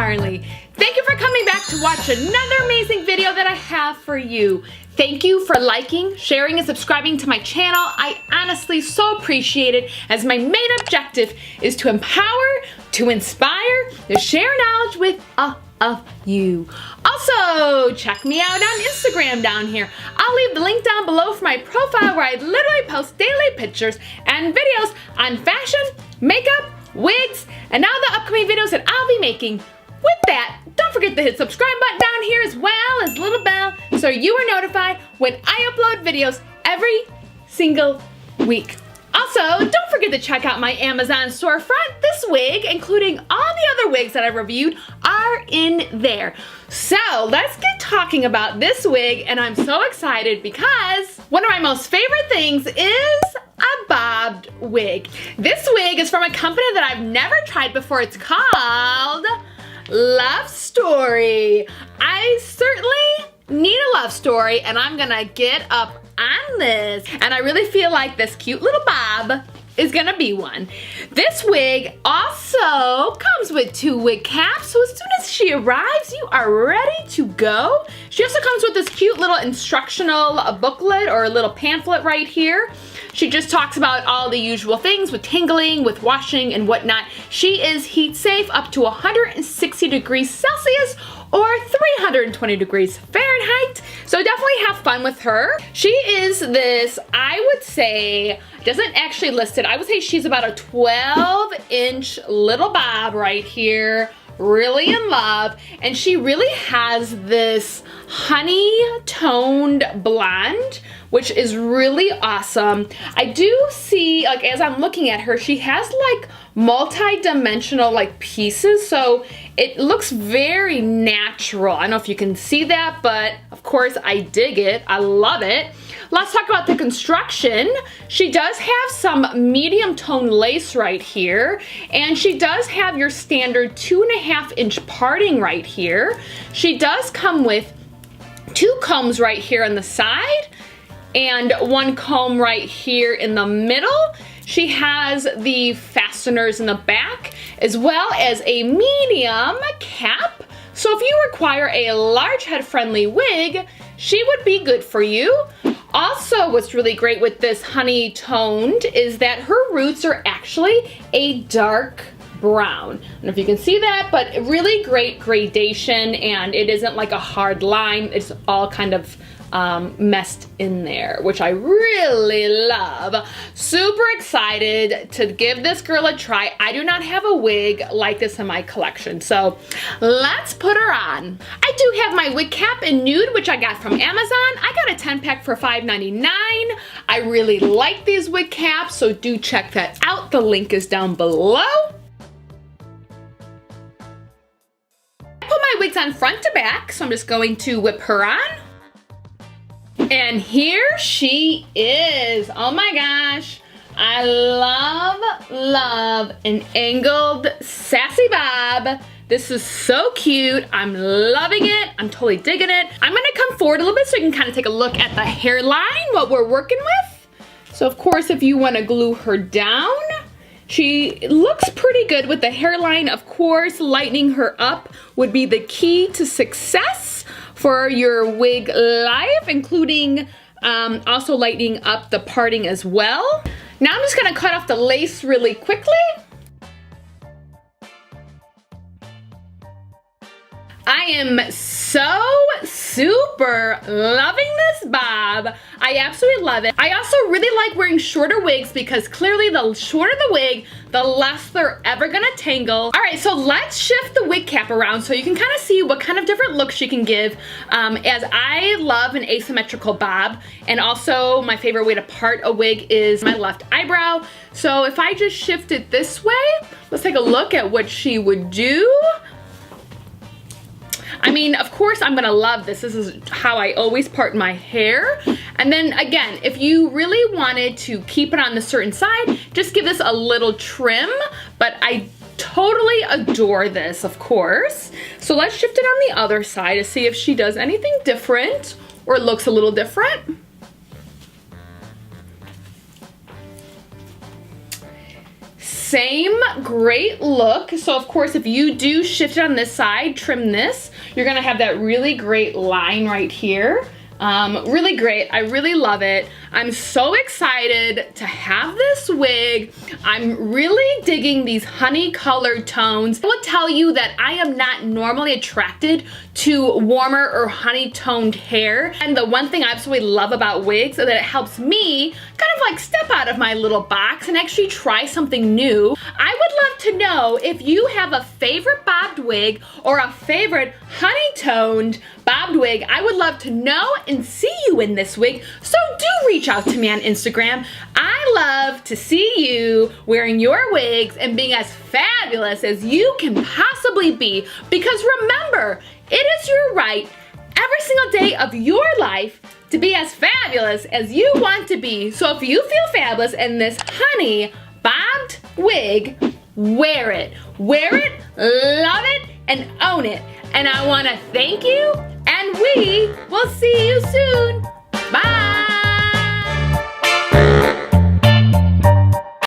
MissCarly. Thank you for coming back to watch another amazing video that I have for you. Thank you for liking, sharing, and subscribing to my channel. I honestly so appreciate it, as my main objective is to empower, to inspire, to share knowledge with all of you. Also, check me out on Instagram down here. I'll leave the link down below for my profile, where I literally post daily pictures and videos on fashion, makeup, wigs, and all the upcoming videos that I'll be making. With that, don't forget to hit subscribe button down here, as well as the little bell, so you are notified when I upload videos every single week. Also, don't forget to check out my Amazon storefront. This wig, including all the other wigs that I've reviewed, are in there. So let's get talking about this wig, and I'm so excited because one of my most favorite things is a bobbed wig. This wig is from a company that I've never tried before. It's called Lovestory. I certainly need a love story, and I'm gonna get up on this, and I really feel like this cute little bob is gonna be one. This wig also comes with 2 wig caps, so as soon as she arrives, you are ready to go. She also comes with this cute little instructional booklet, or a little pamphlet right here. She just talks about all the usual things with tangling, with washing, and whatnot. She is heat safe up to 160 degrees Celsius or 320 degrees Fahrenheit. So definitely have fun with her. She is this, I would say, doesn't actually list it, I would say she's about a 12-inch little bob right here. Really in love, and she really has this honey toned blonde, which is really awesome. I do see, like, as I'm looking at her, she has like multi-dimensional like pieces, so it looks very natural. I don't know if you can see that, but of course I dig it. I love it. Let's talk about the construction. She does have some medium tone lace right here, and she does have your standard 2.5-inch parting right here. She does come with 2 combs right here on the side and 1 comb right here in the middle. She has the fasteners in the back, as well as a medium cap. So if you require a large head friendly wig, she would be good for you. Also, what's really great with this honey toned is that her roots are actually a dark brown. I don't know if you can see that, but really great gradation, and it isn't like a hard line. It's all kind of messed in there, which I really love. Super excited to give this girl a try. I do not have a wig like this in my collection, so let's put her on. I do have my wig cap in nude, which I got from Amazon. I got a 10-pack for $5.99. I really like these wig caps, so do check that out. The link is down below. I put my wigs on front to back, so I'm just going to whip her on. And here she is. Oh my gosh. I love an angled sassy bob. This is so cute. I'm loving it. I'm totally digging it. I'm gonna come forward a little bit so you can kind of take a look at the hairline, what we're working with. So of course, if you wanna glue her down, she looks pretty good with the hairline. Of course, lightening her up would be the key to success for your wig life, including also lightening up the parting as well. Now I'm just gonna cut off the lace really quickly. I am so super loving this bob. I absolutely love it. I also really like wearing shorter wigs, because clearly the shorter the wig, the less they're ever gonna tangle. All right, so let's shift the wig cap around so you can kind of see what kind of different looks you can give, as I love an asymmetrical bob, and also my favorite way to part a wig is my left eyebrow. So if I just shift it this way, let's take a look at what she would do. I mean, of course I'm gonna love this. This is how I always part my hair. And then again, if you really wanted to keep it on the certain side, just give this a little trim, but I totally adore this, of course. So let's shift it on the other side to see if she does anything different or looks a little different. same great look. So of course, if you do shift it on this side, trim this, you're gonna have that really great line right here. Really great. I really love it. I'm so excited to have this wig. I'm really digging these honey colored tones. I will tell you that I am not normally attracted to warmer or honey toned hair. And the one thing I absolutely love about wigs is that it helps me kind of like step out of my little box and actually try something new. I would love to know if you have a favorite bobbed wig or a favorite honey toned bobbed wig. I would love to know and see you in this wig. So do reach out to me on Instagram. I love to see you wearing your wigs and being as fabulous as you can possibly be, because remember, it is your right every single day of your life to be as fabulous as you want to be. So if you feel fabulous in this honey bobbed wig, wear it. Wear it, love it, and own it. And I want to thank you, and we will see you soon.